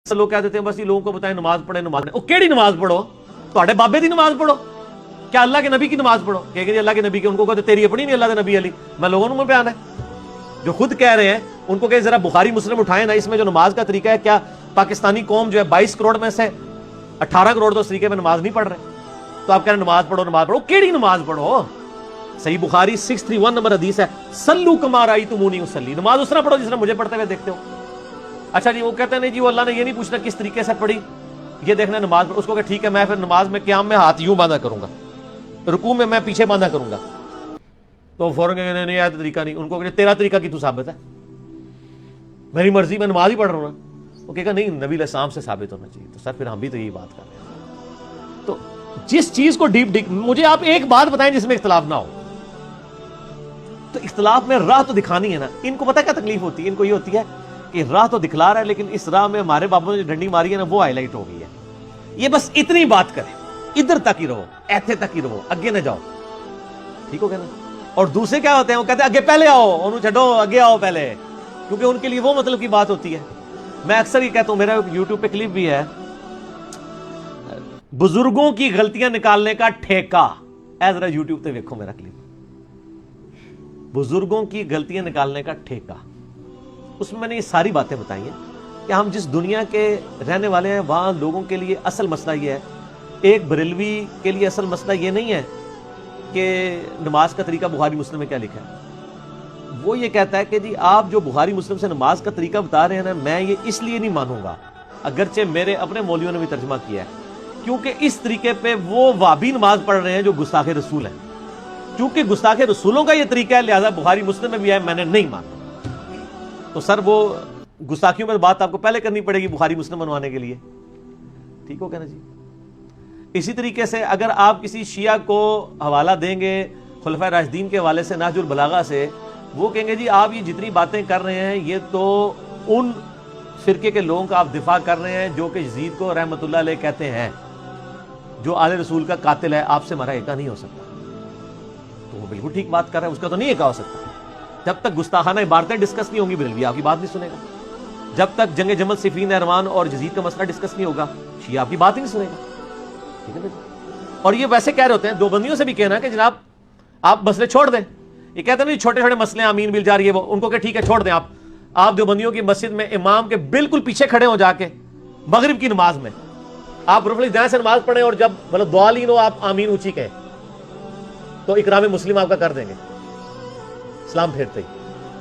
لوگ کہہ دیتے ہیں بس یہ لوگوں کو بتائیں نماز پڑھیں نماز پڑھیں. کیڑی نماز پڑھو؟ تواڈے بابے دی نماز پڑھو؟ کیا اللہ کے نبی کی نماز پڑھو؟ کہ جی اللہ کے نبی کی. ان کو کہتے تیری اپنی نہیں اللہ کے نبی علی. میں لوگوں میں بیان ہے جو خود کہہ رہے ہیں ان کو کہ ذرا بخاری مسلم اٹھائیں نا, اس میں جو نماز کا طریقہ ہے, کیا پاکستانی قوم جو ہے 22 کروڑ میں سے 18 کروڑ تو اس طریقے میں نماز نہیں پڑھ رہے, تو آپ کہہ رہے ہیں نماز پڑھو نماز پڑھو. کیڑی نماز پڑھو؟ صحیح بخاری 631 نمبر حدیث ہے, سلو کما رأیتمونی اصلی. نماز اس طرح پڑھو جس طرح مجھے پڑھتے ہوئے دیکھتے ہو. اچھا جی وہ کہتے ہیں نہیں جی وہ اللہ نے یہ نہیں پوچھنا کس طریقے سے پڑھی, یہ دیکھنا نماز پڑھ. اس کو کہ ٹھیک ہے میں پھر نماز میں قیام میں ہاتھ یوں باندھا کروں گا, رکوع میں میں پیچھے باندھا کروں گا. تو فوراً کہ نہیں آیا طریقہ نہیں. ان کو کہ تیرا طریقہ کی تو ثابت ہے, میری مرضی میں نماز ہی پڑھ رہا ہوں نا. وہ کہے گا نہیں نبی علیہ السلام سے ثابت ہونا چاہیے. تو سر پھر ہم بھی تو یہی بات کر رہے ہیں. تو جس چیز کو ڈیپ مجھے آپ ایک بات بتائیں جس میں اختلاف نہ ہو. تو اختلاف میں راہ تو دکھانی ہے نا. ان کو پتہ کیا تکلیف ہوتی ہے؟ ان کو یہ ہوتی ہے کہ راہ تو دکھلا رہا ہے لیکن اس راہ میں ہمارے بابوں نے جو ڈنڈی ماری ہے نا وہ ہائی لائٹ ہو گئی ہے. یہ بس اتنی بات کریں, ادھر تک ہی رہو, ایتھے تک ہی رہو, اگے نہ جاؤ. ٹھیک ہو گیا نا. اور دوسرے کیا ہوتے ہیں, وہ کہتے ہیں اگے پہلے آؤ, انہوں چھڈو اگے آؤ پہلے, کیونکہ ان کے لیے وہ مطلب کی بات ہوتی ہے. میں اکثر یہ کہتا ہوں, میرا یوٹیوب پہ کلپ بھی ہے, بزرگوں کی غلطیاں نکالنے کا ٹھیکہ. اے ذرا یوٹیوب پہ دیکھو میرا کلپ, بزرگوں کی غلطیاں نکالنے کا ٹھیکہ. اس میں نے یہ ساری باتیں بتائی ہیں کہ ہم جس دنیا کے رہنے والے ہیں وہاں لوگوں کے لیے اصل مسئلہ یہ ہے. ایک بریلوی کے لیے اصل مسئلہ یہ نہیں ہے کہ نماز کا طریقہ بخاری مسلم میں کیا لکھا ہے. وہ یہ کہتا ہے کہ جی آپ جو بخاری مسلم سے نماز کا طریقہ بتا رہے ہیں نا, میں یہ اس لیے نہیں مانوں گا, اگرچہ میرے اپنے مولویوں نے بھی ترجمہ کیا ہے, کیونکہ اس طریقے پہ وہ وابی نماز پڑھ رہے ہیں جو گستاخ رسول ہیں. کیونکہ گستاخ رسولوں کا یہ طریقہ ہے لہذا بخاری مسلم میں بھی ہے, میں نے نہیں مانا. تو سر وہ گستاخیوں میں بات آپ کو پہلے کرنی پڑے گی بخاری مسلم بنوانے کے لیے. ٹھیک ہو گیا نا جی. اسی طریقے سے اگر آپ کسی شیعہ کو حوالہ دیں گے خلفائے راشدین کے حوالے سے نہج البلاغہ سے, وہ کہیں گے جی آپ یہ جتنی باتیں کر رہے ہیں یہ تو ان فرقے کے لوگوں کا آپ دفاع کر رہے ہیں جو کہ یزید کو رحمت اللہ علیہ کہتے ہیں, جو آل رسول کا قاتل ہے, آپ سے ہمارا ایکا نہیں ہو سکتا. تو وہ بالکل ٹھیک بات کر رہے ہیں, اس کا تو نہیں ایکا ہو سکتا. جب تک گستاخانہ عبارتیں ڈسکس نہیں ہوں گی بریلوی آپ کی بات نہیں سنے گا. جب تک جنگ جمل صفین احروان اور یزید کا مسئلہ ڈسکس نہیں ہوگا شیعہ آپ کی بات ہی نہیں سنے گا. ٹھیک ہے نا. اور یہ ویسے کہہ رہے ہوتے ہیں دیوبندیوں سے بھی کہنا کہ جناب آپ مسئلے چھوڑ دیں. یہ کہتے ہیں نہیں چھوٹے چھوٹے مسئلے آمین مل جا رہی ہے, وہ ان کو کہ ٹھیک ہے چھوڑ دیں. آپ دیوبندیوں کی مسجد میں امام کے بالکل پیچھے کھڑے ہو جا کے مغرب کی نماز میں آپ رفع الیدین سے نماز پڑھیں, اور جب مطلب دعالین ہو آپ آمین اونچی کہیں تو اکرام مسلم آپ کا کر دیں گے اسلام پھیرتے ہی.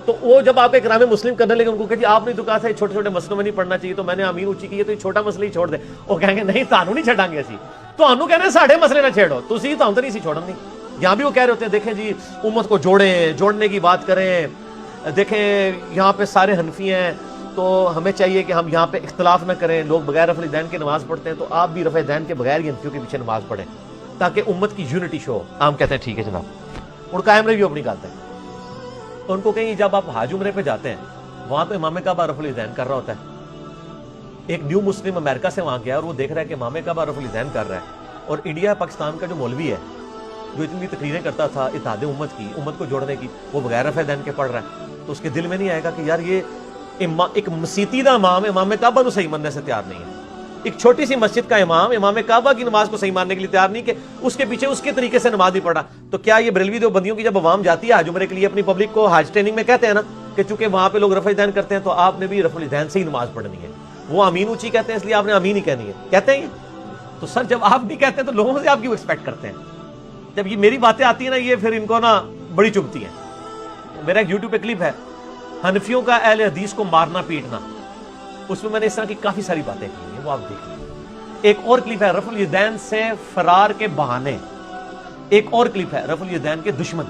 تو وہ جب آپ اکرام مسلم کرنے لگے ان کو کہ جی آپ نے تو کہا تھا چھوٹے چھوٹے مسئلوں میں نہیں پڑھنا چاہیے, تو میں نے آمین اونچی کی ہے تو یہ چھوٹا مسئلہ ہی چھوڑ دیں. وہ کہیں گے نہیں تانوں نہیں چھڑاں گے اسی, تانوں کہنا ساڑھے مسئلے نہ چھیڑو, تسی تانوں تو نہیں سی چھوڑن نہیں. یہاں بھی وہ کہہ رہے ہوتے ہیں دیکھیں جی امت کو جوڑیں, جوڑنے کی بات کریں. دیکھیں یہاں پہ سارے حنفی ہیں تو ہمیں چاہیے کہ ہم یہاں پہ اختلاف نہ کریں, لوگ بغیر رفع الیدین کے نماز پڑھتے ہیں تو آپ بھی رفع الیدین کے بغیر ہی حنفیوں کے پیچھے نماز پڑھیں تاکہ امت کی یونٹی شو. ہم کہتے ہیں ٹھیک ہے جناب. اور قائم ریویو اپنی بات ہے. ان کو کہیں جب آپ حج عمرے پہ جاتے ہیں وہاں پہ امام کعبہ رفع الیدین کر رہا ہوتا ہے. ایک نیو مسلم امریکہ سے وہاں گیا اور وہ دیکھ رہا ہے کہ امام کعبہ رفع الیدین کر رہا ہے, اور انڈیا پاکستان کا جو مولوی ہے جو اتنی تقریریں کرتا تھا اتحاد امت کی, امت کو جوڑنے کی, وہ بغیر رفع الیدین کے پڑھ رہا ہے. تو اس کے دل میں نہیں آئے گا کہ یار یہ ایک مسیتی دا امام امام کعبہ کو صحیح ماننے سے تیار نہیں ہے, ایک چھوٹی سی مسجد کا امام امام کعبہ کی نماز کو صحیح ماننے کے لیے تیار نہیں کہ اس کے پیچھے اس کے طریقے سے نماز نہیں پڑھا. تو کیا یہ بریلوی دیوبندیوں کی جب عوام جاتی ہے حج عمرے کے لیے اپنی پبلک کو حج ٹریننگ میں کہتے ہیں نا کہ چونکہ وہاں پہ لوگ رفع الیدین کرتے ہیں تو آپ نے بھی رفع الیدین سے ہی نماز پڑھنی ہے, وہ آمین اونچی کہتے ہیں اس لیے آپ نے آمین ہی کہنی ہے, کہتے ہیں. تو سر جب آپ نہیں کہتے ہیں تو لوگوں سے آپ کیوں ایکسپیکٹ کرتے ہیں؟ جب یہ میری باتیں آتی ہیں نا یہ پھر ان کو نا بڑی چبھتی ہیں. میرا ایک یوٹیوب پہ کلپ ہے حنفیوں کا اہل حدیث کو مارنا پیٹنا, اس میں نے اس طرح کی کافی ساری باتیں کی ہیں, وہ آپ دیکھ لیں. ایک اور کلپ ہے رفع الیدین سے فرار کے بہانے, ایک اور کلپ ہے رفع الیدین کے دشمن.